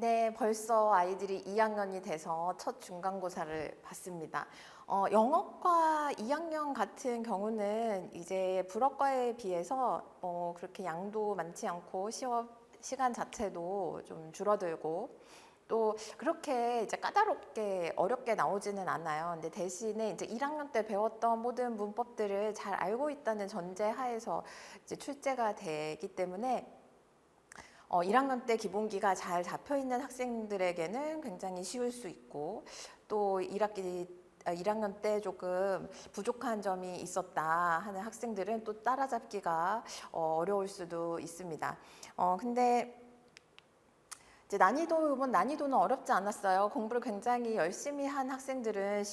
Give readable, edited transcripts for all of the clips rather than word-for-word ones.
네, 벌써 아이들이 2학년이 돼서 첫 중간고사를 봤습니다. 영어과 2학년 같은 경우는 이제 불어과에 비해서 그렇게 양도 많지 않고 시간 자체도 좀 줄어들고 또 그렇게 이제 까다롭게 어렵게 나오지는 않아요. 근데 대신에 이제 1학년 때 배웠던 모든 문법들을 잘 알고 있다는 전제 하에서 이제 출제가 되기 때문에 1학년 때 기본기가 잘 잡혀 있는 학생들에게는 굉장히 쉬울 수 있고 또 1학년 때 조금 부족한 점이 있었다 하는 학생들은 또 따라잡기가 어려울 수도 있습니다. 근데 이제 난이도는 어렵지 않았어요. 공부를 굉장히 열심히 한 학생들은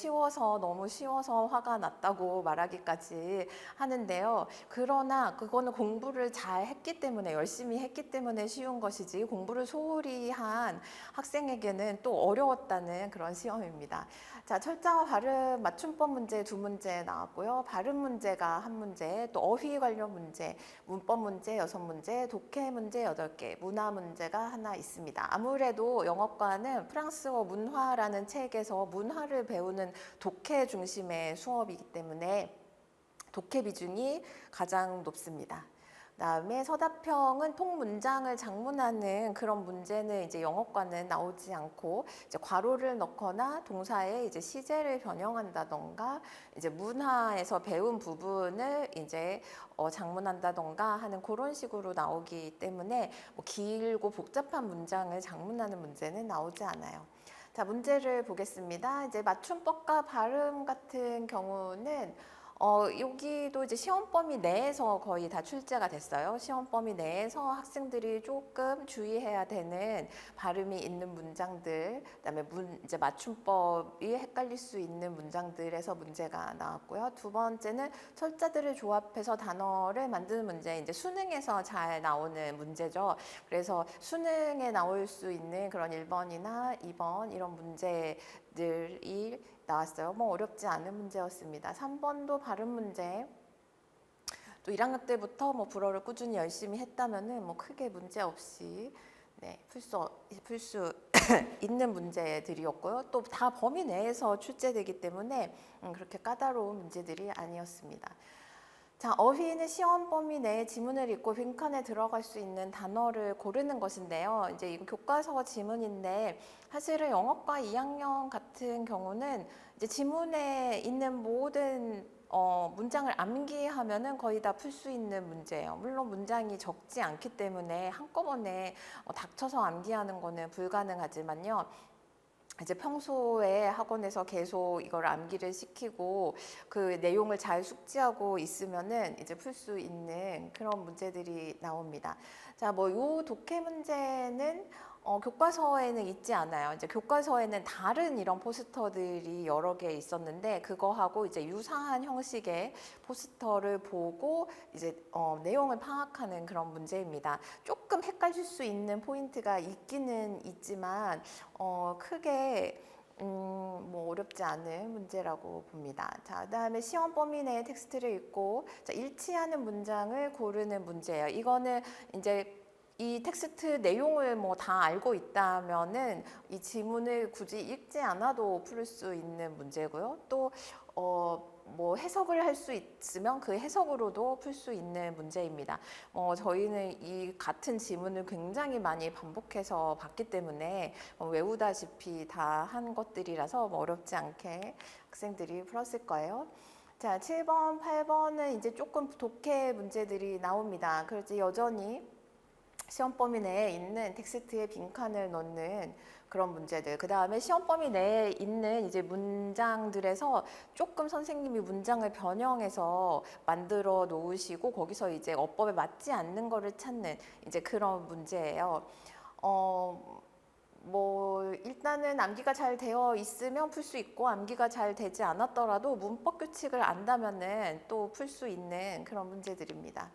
너무 쉬워서 화가 났다고 말하기까지 하는데요. 그러나 그거는 공부를 잘 했기 때문에, 열심히 했기 때문에 쉬운 것이지, 공부를 소홀히 한 학생에게는 또 어려웠다는 그런 시험입니다. 자, 철자와 발음 맞춤법 문제 2문제 나왔고요. 발음 문제가 1문제, 또 어휘 관련 문제, 문법 문제 6문제, 독해 문제 8개, 문화 문제가 하나 있습니다. 아무래도 영어과는 프랑스어 문화라는 책에서 문화를 배우는 독해 중심의 수업이기 때문에 독해 비중이 가장 높습니다. 그다음에 서답형은 통문장을 작문하는 그런 문제는 이제 영어과는 나오지 않고 이제 괄호를 넣거나 동사에 이제 시제를 변형한다던가 이제 문화에서 배운 부분을 이제 작문한다던가 하는 그런 식으로 나오기 때문에 뭐 길고 복잡한 문장을 작문하는 문제는 나오지 않아요. 자, 문제를 보겠습니다. 이제 맞춤법과 발음 같은 경우는 여기도 이제 시험 범위 내에서 거의 다 출제가 됐어요. 시험 범위 내에서 학생들이 조금 주의해야 되는 발음이 있는 문장들, 그다음에 이제 맞춤법이 헷갈릴 수 있는 문장들에서 문제가 나왔고요. 두 번째는 철자들을 조합해서 단어를 만드는 문제, 이제 수능에서 잘 나오는 문제죠. 그래서 수능에 나올 수 있는 그런 1번이나 2번 이런 문제들이 나왔어요. 뭐 어렵지 않은 문제였습니다. 3번도 발음 문제. 또 1학년 때부터 뭐 불어를 꾸준히 열심히 했다면은 뭐 크게 문제 없이 풀 수 있는 문제들이었고요. 또 다 범위 내에서 출제되기 때문에 그렇게 까다로운 문제들이 아니었습니다. 자, 어휘는 시험 범위 내에 지문을 읽고 빈칸에 들어갈 수 있는 단어를 고르는 것인데요. 이제 이거 교과서 지문인데 사실은 영어과 2학년 같은 경우는 이제 지문에 있는 모든 문장을 암기하면은 거의 다 풀 수 있는 문제예요. 물론 문장이 적지 않기 때문에 한꺼번에 닥쳐서 암기하는 거는 불가능하지만요. 이제 평소에 학원에서 계속 이걸 암기를 시키고 그 내용을 잘 숙지하고 있으면은 이제 풀 수 있는 그런 문제들이 나옵니다. 자, 뭐 요 독해 문제는 교과서에는 있지 않아요. 이제 교과서에는 다른 이런 포스터들이 여러 개 있었는데 그거하고 이제 유사한 형식의 포스터를 보고 이제 내용을 파악하는 그런 문제입니다. 조금 헷갈릴 수 있는 포인트가 있기는 있지만 크게 뭐 어렵지 않은 문제라고 봅니다. 자, 그다음에 시험 범위 내의 텍스트를 읽고 자, 일치하는 문장을 고르는 문제예요. 이거는 이제 이 텍스트 내용을 뭐 다 알고 있다면은 이 지문을 굳이 읽지 않아도 풀 수 있는 문제고요. 또 뭐 해석을 할 수 있으면 그 해석으로도 풀 수 있는 문제입니다. 저희는 이 같은 지문을 굉장히 많이 반복해서 봤기 때문에 외우다시피 다 한 것들이라서 뭐 어렵지 않게 학생들이 풀었을 거예요. 자, 7번, 8번은 이제 조금 독해 문제들이 나옵니다. 그렇지 여전히 시험 범위 내에 있는 텍스트에 빈칸을 넣는 그런 문제들. 그 다음에 시험 범위 내에 있는 이제 문장들에서 조금 선생님이 문장을 변형해서 만들어 놓으시고 거기서 이제 어법에 맞지 않는 거를 찾는 이제 그런 문제예요. 뭐 일단은 암기가 잘 되어 있으면 풀 수 있고 암기가 잘 되지 않았더라도 문법 규칙을 안다면은 또 풀 수 있는 그런 문제들입니다.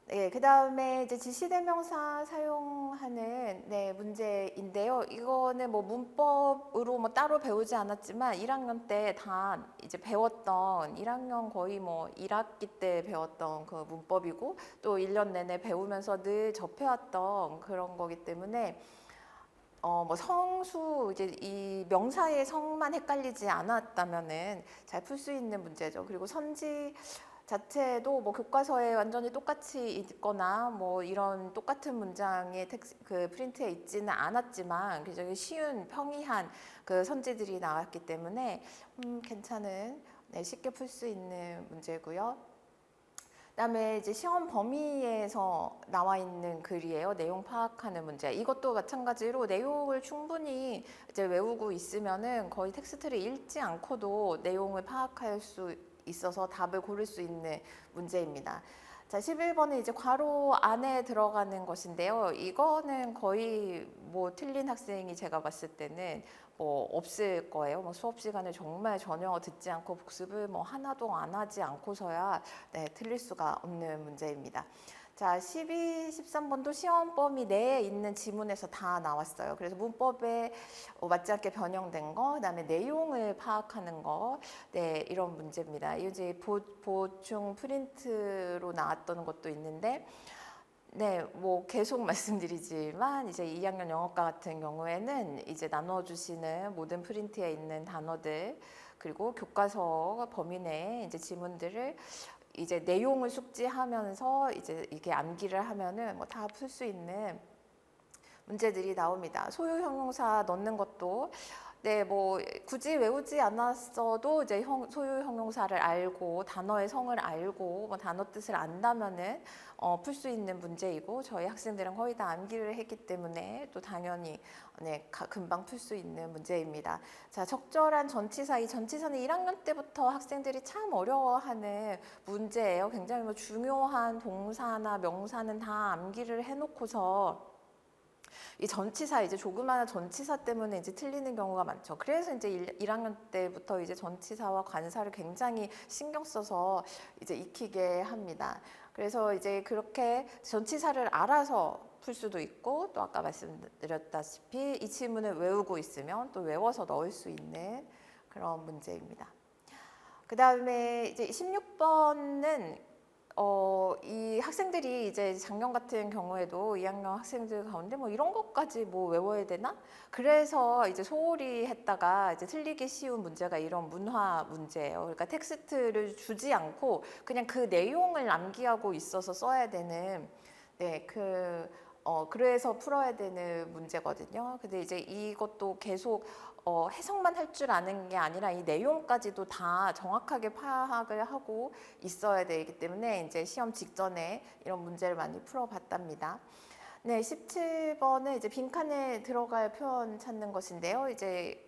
네, 그 다음에 이제 지시대명사 사용하는 문제인데요. 이거는 뭐 문법으로 뭐 따로 배우지 않았지만 1학년 때 다 이제 배웠던 1학년 거의 뭐 1학기 때 배웠던 그 문법이고 또 1년 내내 배우면서 늘 접해왔던 그런 거기 때문에 뭐 성수 이제 이 명사의 성만 헷갈리지 않았다면은 잘 풀 수 있는 문제죠. 그리고 선지 자체도 뭐 교과서에 완전히 똑같이 있거나 뭐 이런 똑같은 문장의 그 프린트에 있지는 않았지만 굉장히 쉬운 평이한 그 선지들이 나왔기 때문에 괜찮은 네, 쉽게 풀 수 있는 문제고요. 그다음에 이제 시험 범위에서 나와 있는 글이에요. 내용 파악하는 문제. 이것도 마찬가지로 내용을 충분히 이제 외우고 있으면은 거의 텍스트를 읽지 않고도 내용을 파악할 수 있어서 답을 고를 수 있는 문제입니다. 자, 11번은 이제 괄호 안에 들어가는 것인데요. 이거는 거의 뭐 틀린 학생이 제가 봤을 때는 뭐 없을 거예요. 뭐 수업 시간에 정말 전혀 듣지 않고 복습을 뭐 하나도 안 하지 않고서야 네, 틀릴 수가 없는 문제입니다. 자, 12, 13번도 시험 범위 내에 있는 지문에서 다 나왔어요. 그래서 문법에 맞지 않게 변형된 거, 그다음에 내용을 파악하는 거, 네, 이런 문제입니다. 이제 보충 프린트로 나왔던 것도 있는데, 네, 뭐 계속 말씀드리지만 이제 2학년 영어과 같은 경우에는 이제 나눠주시는 모든 프린트에 있는 단어들 그리고 교과서 범위 내에 이제 지문들을 이제 내용을 숙지하면서 이제 이게 암기를 하면은 뭐 다 풀 수 있는 문제들이 나옵니다. 소유 형용사 넣는 것도 네, 뭐 굳이 외우지 않았어도 이제 소유 형용사를 알고 단어의 성을 알고 뭐 단어 뜻을 안다면은 풀 수 있는 문제이고 저희 학생들은 거의 다 암기를 했기 때문에 또 당연히 네, 금방 풀 수 있는 문제입니다. 자, 적절한 전치사. 이 전치사는 1학년 때부터 학생들이 참 어려워하는 문제예요. 굉장히 뭐 중요한 동사나 명사는 다 암기를 해놓고서 이 전치사 이제 조그마한 전치사 때문에 이제 틀리는 경우가 많죠. 그래서 이제 1학년 때부터 이제 전치사와 관사를 굉장히 신경 써서 이제 익히게 합니다. 그래서 이제 그렇게 전치사를 알아서 풀 수도 있고 또 아까 말씀드렸다시피 이 지문을 외우고 있으면 또 외워서 넣을 수 있는 그런 문제입니다. 그 다음에 이제 16번은 이 학생들이 이제 작년 같은 경우에도 2학년 학생들 가운데 뭐 이런 것까지 뭐 외워야 되나? 그래서 이제 소홀히 했다가 이제 틀리기 쉬운 문제가 이런 문화 문제예요. 그러니까 텍스트를 주지 않고 그냥 그 내용을 암기하고 있어서 써야 되는 네, 그래서 풀어야 되는 문제거든요. 근데 이제 이것도 계속 해석만 할 줄 아는 게 아니라 이 내용까지도 다 정확하게 파악을 하고 있어야 되기 때문에 이제 시험 직전에 이런 문제를 많이 풀어봤답니다. 네, 17번은 이제 빈칸에 들어갈 표현 찾는 것인데요. 이제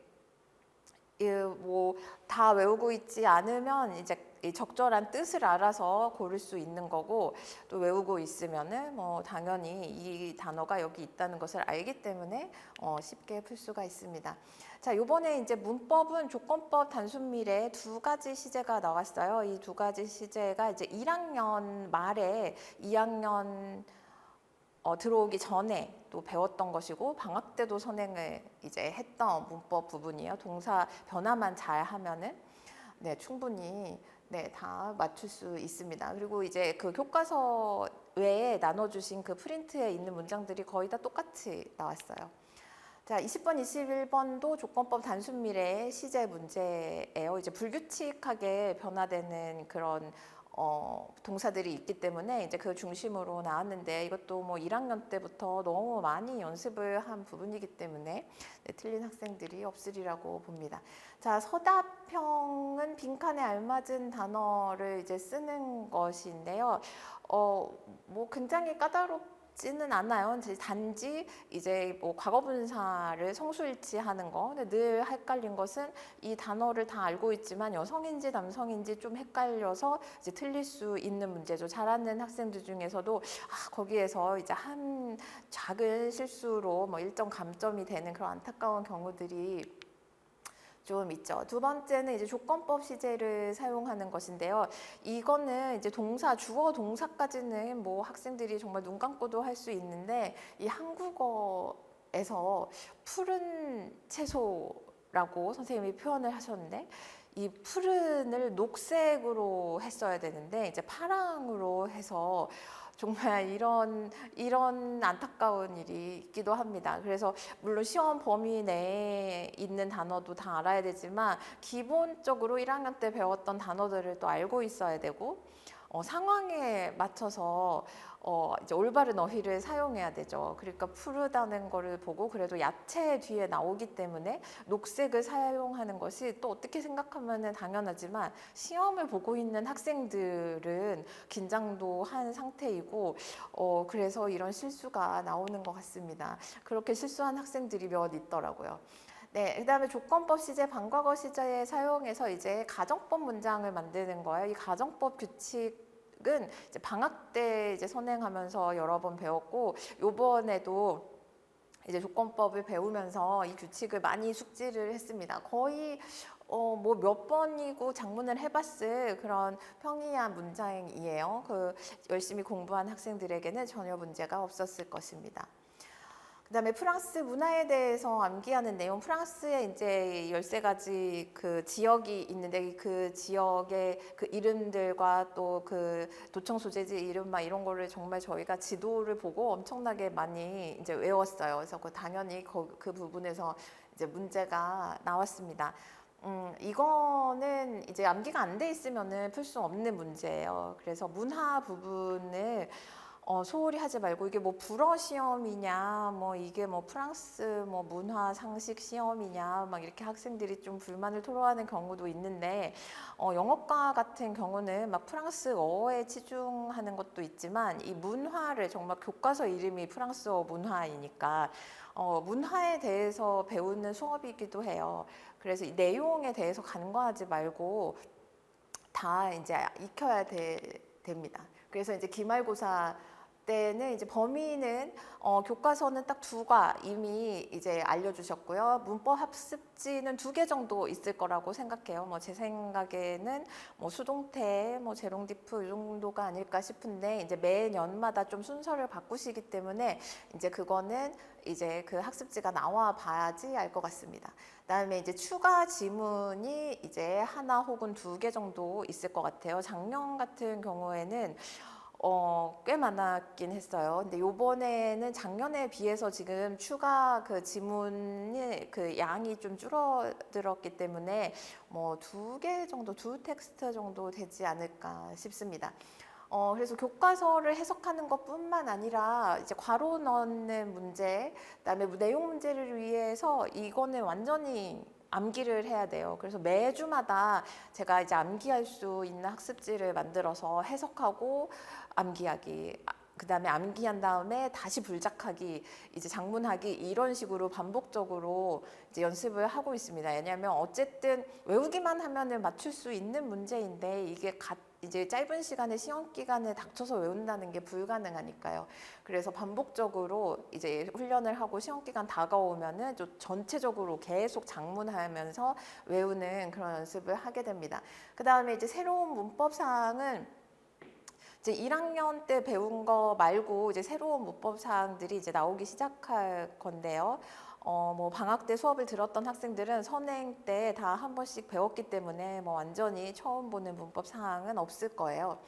뭐 다 외우고 있지 않으면 이제 적절한 뜻을 알아서 고를 수 있는 거고 또 외우고 있으면은 뭐 당연히 이 단어가 여기 있다는 것을 알기 때문에 쉽게 풀 수가 있습니다. 자, 요번에 이제 문법은 조건법 단순미래 두 가지 시제가 나왔어요. 이 두 가지 시제가 이제 1학년 말에 2학년 들어오기 전에 또 배웠던 것이고 방학 때도 선행을 이제 했던 문법 부분이에요. 동사 변화만 잘 하면은 네, 충분히 네, 다 맞출 수 있습니다. 그리고 이제 그 교과서 외에 나눠주신 그 프린트에 있는 문장들이 거의 다 똑같이 나왔어요. 자, 20번, 21번도 조건법 단순미래 시제 문제예요. 이제 불규칙하게 변화되는 그런 동사들이 있기 때문에 이제 그 중심으로 나왔는데 이것도 뭐 1학년 때부터 너무 많이 연습을 한 부분이기 때문에 네, 틀린 학생들이 없으리라고 봅니다. 자, 서답형은 빈칸에 알맞은 단어를 이제 쓰는 것인데요. 뭐 굉장히 까다롭지는 않아요. 단지 이제 뭐 과거분사를 성수일치하는 거. 근데 늘 헷갈린 것은 이 단어를 다 알고 있지만 여성인지 남성인지 좀 헷갈려서 이제 틀릴 수 있는 문제죠. 잘하는 학생들 중에서도 거기에서 이제 한 작은 실수로 뭐 일정 감점이 되는 그런 안타까운 경우들이 좀 있죠. 두 번째는 이제 조건법 시제를 사용하는 것인데요. 이거는 이제 동사, 주어 동사까지는 뭐 학생들이 정말 눈 감고도 할 수 있는데 이 한국어에서 푸른 채소라고 선생님이 표현을 하셨는데 이 푸른을 녹색으로 했어야 되는데 이제 파랑으로 해서 정말 이런 안타까운 일이 있기도 합니다. 그래서 물론 시험 범위 내에 있는 단어도 다 알아야 되지만 기본적으로 1학년 때 배웠던 단어들을 또 알고 있어야 되고 상황에 맞춰서 이제 올바른 어휘를 사용해야 되죠. 그러니까 푸르다는 거를 보고 그래도 야채 뒤에 나오기 때문에 녹색을 사용하는 것이 또 어떻게 생각하면은 당연하지만 시험을 보고 있는 학생들은 긴장도 한 상태이고 그래서 이런 실수가 나오는 것 같습니다. 그렇게 실수한 학생들이 몇 있더라고요. 네, 그다음에 조건법 시제, 반과거 시제에 사용해서 이제 가정법 문장을 만드는 거예요. 이 가정법 규칙은 이제 방학 때 이제 선행하면서 여러 번 배웠고 요번에도 이제 조건법을 배우면서 이 규칙을 많이 숙지를 했습니다. 거의 뭐 몇 번이고 작문을 해봤을 그런 평이한 문장이에요. 그 열심히 공부한 학생들에게는 전혀 문제가 없었을 것입니다. 그다음에 프랑스 문화에 대해서 암기하는 내용, 프랑스에 이제 13가지 그 지역이 있는데 그 지역의 그 이름들과 또 그 도청 소재지 이름 막 이런 거를 정말 저희가 지도를 보고 엄청나게 많이 이제 외웠어요. 그래서 당연히 그 부분에서 이제 문제가 나왔습니다. 이거는 이제 암기가 안 돼 있으면은 풀 수 없는 문제예요. 그래서 문화 부분을 소홀히 하지 말고 이게 뭐 불어 시험이냐 뭐 이게 뭐 프랑스 뭐 문화 상식 시험이냐 막 이렇게 학생들이 좀 불만을 토로하는 경우도 있는데 영어과 같은 경우는 막 프랑스어에 치중하는 것도 있지만 이 문화를 정말 교과서 이름이 프랑스어 문화이니까 문화에 대해서 배우는 수업이기도 해요. 그래서 이 내용에 대해서 간과하지 말고 다 이제 익혀야 됩니다. 그래서 이제 기말고사 때는 이제 범위는 교과서는 딱 2과 이미 이제 알려주셨고요. 문법 학습지는 2개 정도 있을 거라고 생각해요. 뭐 제 생각에는 뭐 수동태, 뭐 제롱디프 이 정도가 아닐까 싶은데 이제 매년마다 좀 순서를 바꾸시기 때문에 이제 그거는 이제 그 학습지가 나와 봐야지 알 것 같습니다. 그다음에 이제 추가 지문이 이제 1 혹은 2개 정도 있을 것 같아요. 작년 같은 경우에는 꽤 많았긴 했어요. 근데 요번에는 작년에 비해서 지금 추가 그 지문이 그 양이 좀 줄어들었기 때문에 뭐 2개 정도, 2텍스트 정도 되지 않을까 싶습니다. 그래서 교과서를 해석하는 것뿐만 아니라 이제 괄호 넣는 문제, 그다음에 내용 문제를 위해서 이거는 완전히 암기를 해야 돼요. 그래서 매주마다 제가 이제 암기할 수 있는 학습지를 만들어서 해석하고 암기하기, 그다음에 암기한 다음에 다시 불작하기, 이제 작문하기 이런 식으로 반복적으로 이제 연습을 하고 있습니다. 왜냐하면 어쨌든 외우기만 하면은 맞출 수 있는 문제인데 이게 이제 짧은 시간에 시험 기간에 닥쳐서 외운다는 게 불가능하니까요. 그래서 반복적으로 이제 훈련을 하고 시험 기간 다가오면은 좀 전체적으로 계속 작문하면서 외우는 그런 연습을 하게 됩니다. 그 다음에 이제 새로운 문법 사항은 이제 1학년 때 배운 거 말고 이제 새로운 문법 사항들이 이제 나오기 시작할 건데요. 뭐 방학 때 수업을 들었던 학생들은 선행 때 다 한 번씩 배웠기 때문에 뭐 완전히 처음 보는 문법 사항은 없을 거예요.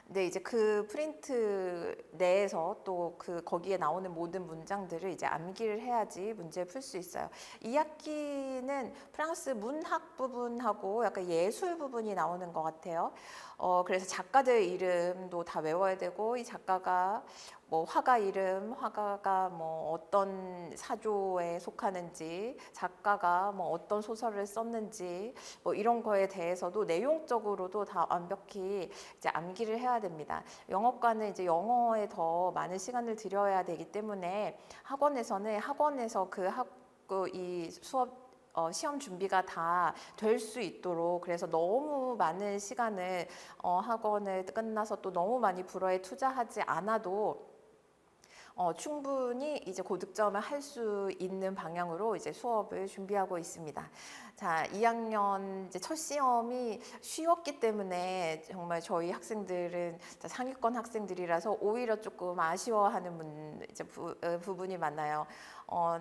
근데 이제 그 프린트 내에서 또 거기에 나오는 모든 문장들을 이제 암기를 해야지 문제 풀 수 있어요. 2학기는 프랑스 문학 부분하고 약간 예술 부분이 나오는 것 같아요. 그래서 작가들 이름도 다 외워야 되고 이 작가가 뭐 화가 이름, 화가가 뭐 어떤 사조에 속하는지, 작가가 뭐 어떤 소설을 썼는지 뭐 이런 거에 대해서도 내용적으로도 다 완벽히 이제 암기를 해야 됩니다. 영어과는 이제 영어에 더 많은 시간을 들여야 되기 때문에 학원에서 이 수업 시험 준비가 다 될 수 있도록 그래서 너무 많은 시간을 학원을 끝나서 또 너무 많이 불어에 투자하지 않아도 충분히 이제 고득점을 할 수 있는 방향으로 이제 수업을 준비하고 있습니다. 자, 자, 2학년 이제 첫 시험이 쉬웠기 때문에 정말 저희 학생들은 상위권 학생들이라서 오히려 조금 아쉬워하는 부분이 많아요.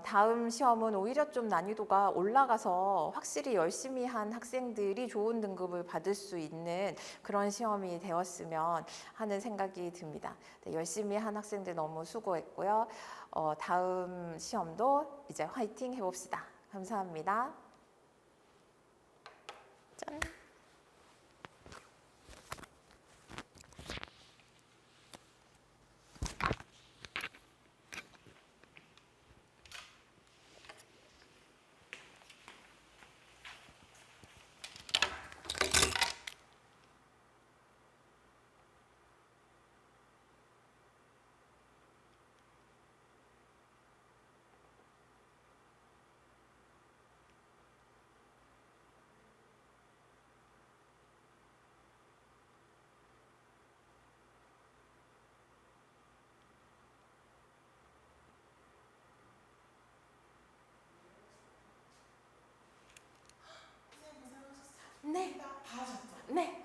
다음 시험은 오히려 좀 난이도가 올라가서 확실히 열심히 한 학생들이 좋은 등급을 받을 수 있는 그런 시험이 되었으면 하는 생각이 듭니다. 네, 열심히 한 학생들 너무 수고했고요. 다음 시험도 이제 화이팅 해봅시다. 감사합니다. 짠. 네. 다 하셨죠? 네.